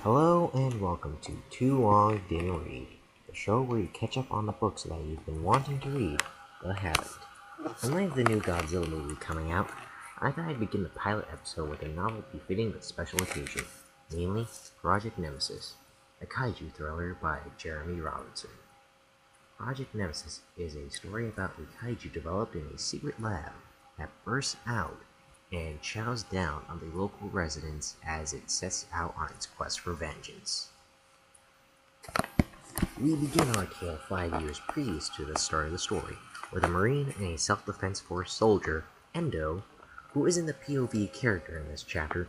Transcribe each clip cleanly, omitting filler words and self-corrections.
Hello and welcome to Too Long Didn't Read, the show where you catch up on the books that you've been wanting to read but haven't. In light of the new Godzilla movie coming out, I thought I'd begin the pilot episode with a novel befitting the special occasion, namely Project Nemesis, a kaiju thriller by Jeremy Robinson. Project Nemesis is a story about a kaiju developed in a secret lab that bursts out and chows down on the local residents as it sets out on its quest for vengeance. We begin our tale 5 years previous to the start of the story, with a Marine and a self-defense force soldier, Endo, who isn't the POV character in this chapter,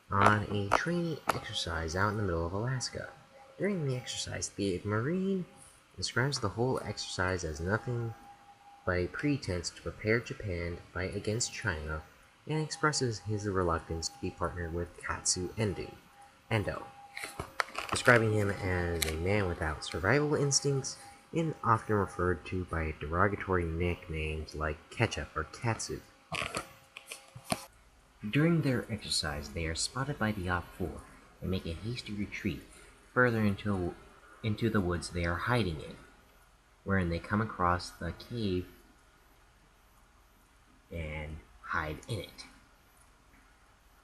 on a training exercise out in the middle of Alaska. During the exercise, the Marine describes the whole exercise as nothing but a pretense to prepare Japan to fight against China, and expresses his reluctance to be partnered with Katsu Endo, describing him as a man without survival instincts and often referred to by derogatory nicknames like Ketchup or Katsu. During their exercise, they are spotted by the Op-4 and make a hasty retreat further into the woods they are hiding in, wherein they come across the cave and hide in it.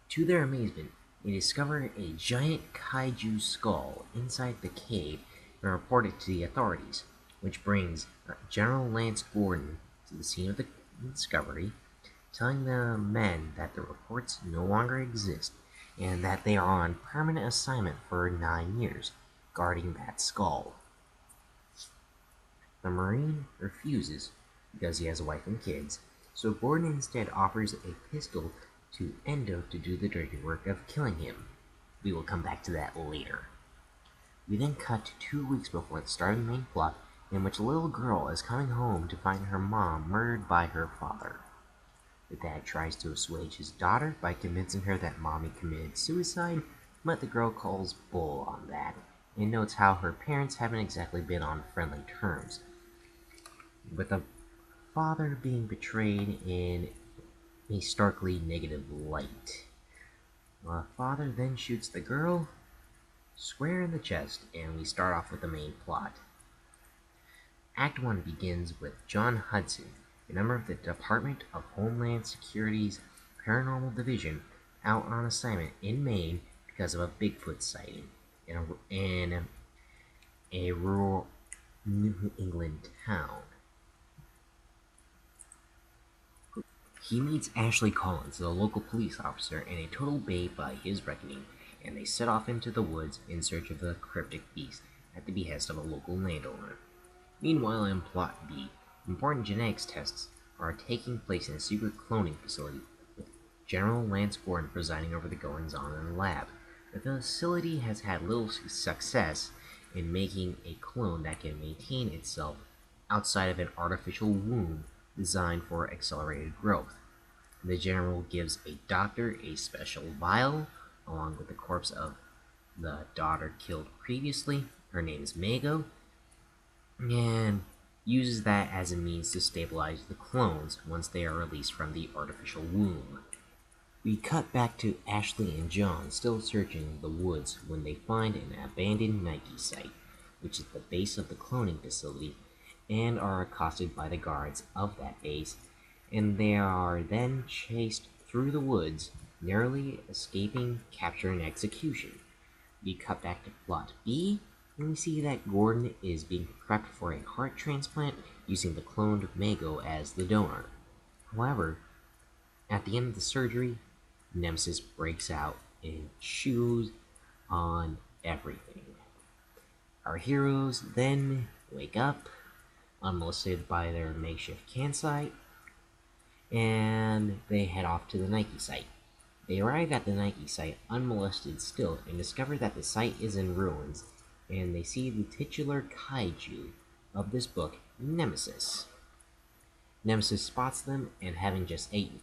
To their amazement, they discover a giant kaiju skull inside the cave and report it to the authorities, which brings General Lance Gordon to the scene of the discovery, telling the men that the reports no longer exist and that they are on permanent assignment for 9 years, guarding that skull. The Marine refuses because he has a wife and kids, so Gordon instead offers a pistol to Endo to do the dirty work of killing him. We will come back to that later. We then cut to 2 weeks before the start of the main plot, in which a little girl is coming home to find her mom murdered by her father. The dad tries to assuage his daughter by convincing her that mommy committed suicide, but the girl calls bull on that, and notes how her parents haven't exactly been on friendly terms, with the father being portrayed in a starkly negative light. The father then shoots the girl square in the chest, and we start off with the main plot. Act 1 begins with John Hudson, a member of the Department of Homeland Security's Paranormal Division, out on assignment in Maine because of a Bigfoot sighting in a rural New England town. He meets Ashley Collins, a local police officer, and a total babe by his reckoning, and they set off into the woods in search of the cryptic beast at the behest of a local landowner. Meanwhile, in Plot B, important genetics tests are taking place in a secret cloning facility, with General Lance Gordon presiding over the goings-on in the lab. The facility has had little success in making a clone that can maintain itself outside of an artificial womb designed for accelerated growth. The general gives a doctor a special vial, along with the corpse of the daughter killed previously. Her name is Mago, and uses that as a means to stabilize the clones once they are released from the artificial womb. We cut back to Ashley and John still searching the woods when they find an abandoned Nike site, which is the base of the cloning facility, and are accosted by the guards of that base, and they are then chased through the woods, narrowly escaping capture and execution. We cut back to Plot B, and we see that Gordon is being prepped for a heart transplant using the cloned Mago as the donor. However, at the end of the surgery, Nemesis breaks out and chews on everything. Our heroes then wake up, unmolested by their makeshift campsite, and they head off to the Nike site. They arrive at the Nike site unmolested still and discover that the site is in ruins, and they see the titular kaiju of this book, Nemesis. Nemesis spots them, and having just eaten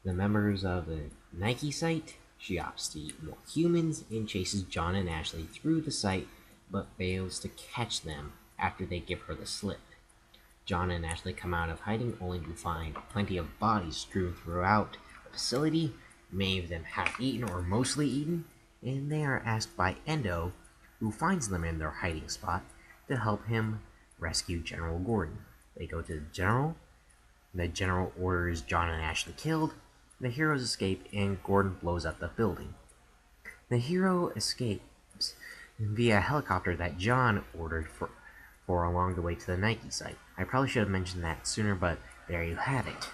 the members of the Nike site, she opts to eat more humans and chases John and Ashley through the site, but fails to catch them after they give her the slip. John and Ashley come out of hiding only to find plenty of bodies strewn throughout the facility, many of them half-eaten or mostly eaten, and they are asked by Endo, who finds them in their hiding spot, to help him rescue General Gordon. They go to the general orders John and Ashley killed, the heroes escape, and Gordon blows up the building. The hero escapes via helicopter that John ordered for along the way to the Nike site. I probably should have mentioned that sooner, but there you have it.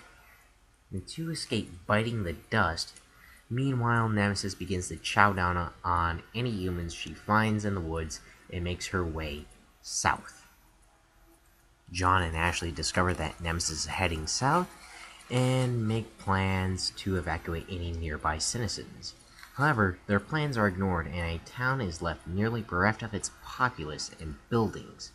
The two escape biting the dust. Meanwhile, Nemesis begins to chow down on any humans she finds in the woods and makes her way south. John and Ashley discover that Nemesis is heading south and make plans to evacuate any nearby citizens. However, their plans are ignored and a town is left nearly bereft of its populace and buildings.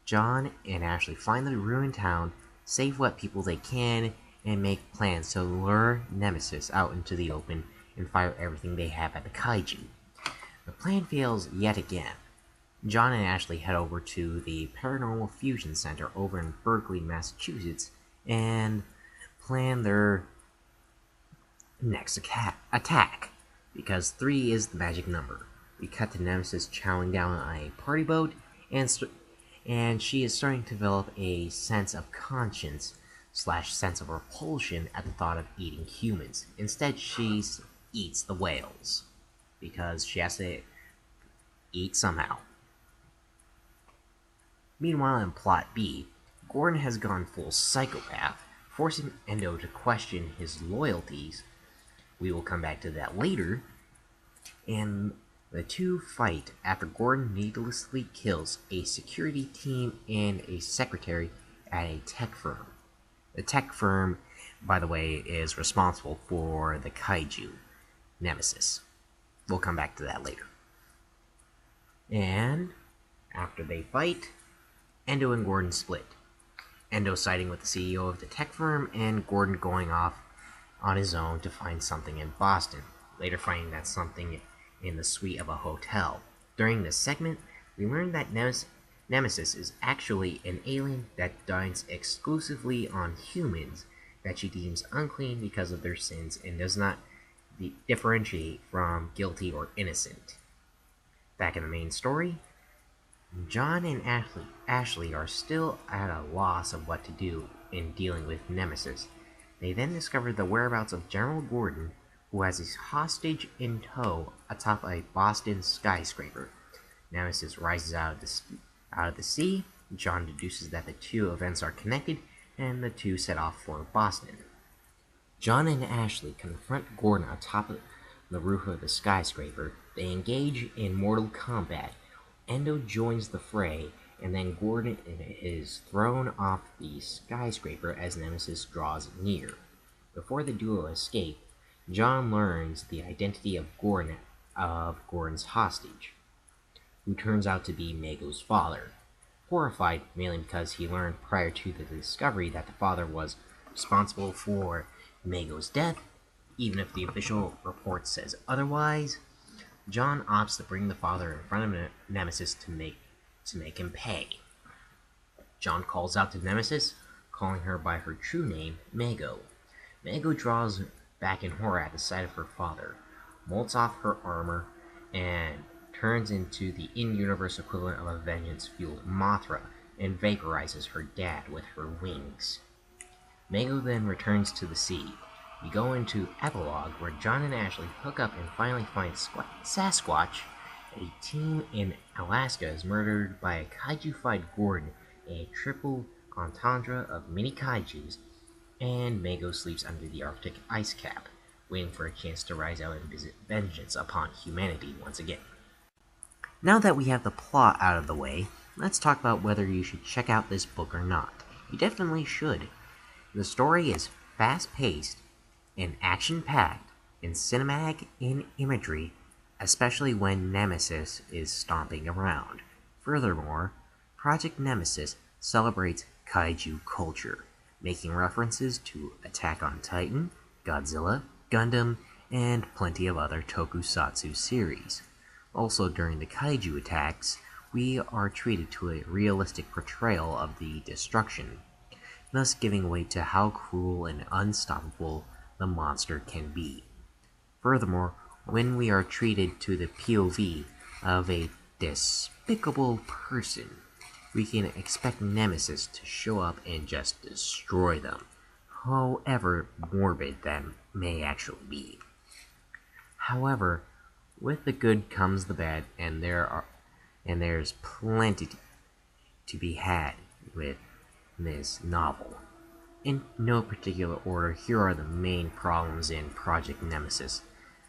John and Ashley find the ruined town, save what people they can, and make plans to lure Nemesis out into the open and fire everything they have at the kaiju. The plan fails yet again. John and Ashley head over to the Paranormal Fusion Center over in Berkeley, Massachusetts, and plan their next attack, because 3 is the magic number. We cut to Nemesis chowing down on a party boat, and she is starting to develop a sense of conscience / sense of repulsion at the thought of eating humans. Instead, she eats the whales, because she has to eat somehow. Meanwhile, in Plot B, Gordon has gone full psychopath, forcing Endo to question his loyalties. We will come back to that later. And the two fight after Gordon needlessly kills a security team and a secretary at a tech firm. The tech firm, by the way, is responsible for the kaiju, Nemesis. We'll come back to that later. And after they fight, Endo and Gordon split. Endo siding with the CEO of the tech firm, and Gordon going off on his own to find something in Boston, later finding that something in the suite of a hotel. During this segment, we learn that Nemesis is actually an alien that dines exclusively on humans that she deems unclean because of their sins and does not differentiate from guilty or innocent. Back in the main story, John and Ashley are still at a loss of what to do in dealing with Nemesis. They then discover the whereabouts of General Gordon, who has his hostage in tow atop a Boston skyscraper. Nemesis rises out of the sea. John deduces that the two events are connected, and the two set off for Boston. John and Ashley confront Gordon atop the roof of the skyscraper. They engage in mortal combat. Endo joins the fray, and then Gordon is thrown off the skyscraper as Nemesis draws near. Before the duo escape, John learns the identity of Gordon's hostage, who turns out to be Mago's father. Horrified, mainly because he learned prior to the discovery that the father was responsible for Mago's death, even if the official report says otherwise, John opts to bring the father in front of Nemesis to make him pay. John calls out to Nemesis, calling her by her true name, Mago. Mago draws back in horror at the sight of her father, molts off her armor, and turns into the in-universe equivalent of a vengeance-fueled Mothra and vaporizes her dad with her wings. Mago then returns to the sea. We go into Epilogue, where John and Ashley hook up and finally find Sasquatch. A team in Alaska is murdered by a kaiju-fied Gordon in a triple entendre of mini kaijus, and Mago sleeps under the Arctic ice cap, waiting for a chance to rise out and visit vengeance upon humanity once again. Now that we have the plot out of the way, let's talk about whether you should check out this book or not. You definitely should. The story is fast-paced and action-packed and cinematic in imagery, especially when Nemesis is stomping around. Furthermore, Project Nemesis celebrates kaiju culture, making references to Attack on Titan, Godzilla, Gundam, and plenty of other tokusatsu series. Also, during the kaiju attacks, we are treated to a realistic portrayal of the destruction, thus giving way to how cruel and unstoppable the monster can be. Furthermore, when we are treated to the POV of a despicable person, we can expect Nemesis to show up and just destroy them, however morbid that may actually be. However, with the good comes the bad, and there's plenty to be had with this novel. In no particular order, here are the main problems in Project Nemesis.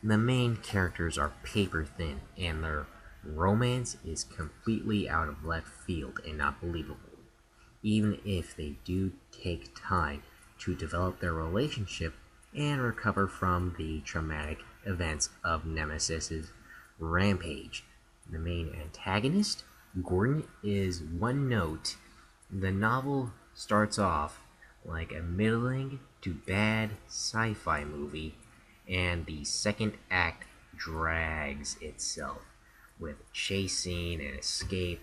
The main characters are paper thin, and their romance is completely out of left field and not believable, even if they do take time to develop their relationship and recover from the traumatic events of Nemesis's rampage. The main antagonist, Gordon, is one note. The novel starts off like a middling to bad sci-fi movie, and the second act drags itself with chasing and escape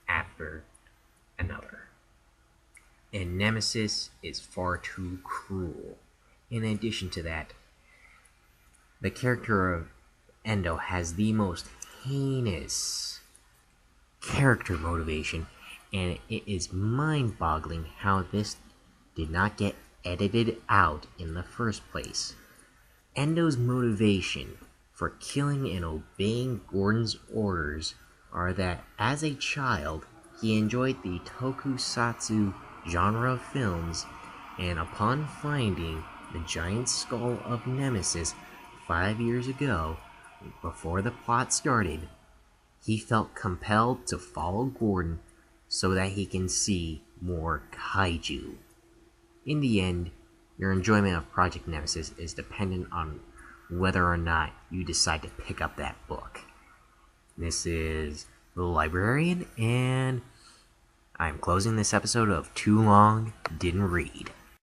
after another. And Nemesis is far too cruel. In addition to that, the character of Endo has the most heinous character motivation, and it is mind-boggling how this did not get edited out in the first place. Endo's motivation for killing and obeying Gordon's orders are that as a child, he enjoyed the tokusatsu genre of films, and upon finding the giant skull of Nemesis 5 years ago, before the plot started, he felt compelled to follow Gordon so that he can see more kaiju. In the end, your enjoyment of Project Nemesis is dependent on whether or not you decide to pick up that book. This is The Librarian, and I'm closing this episode of Too Long Didn't Read.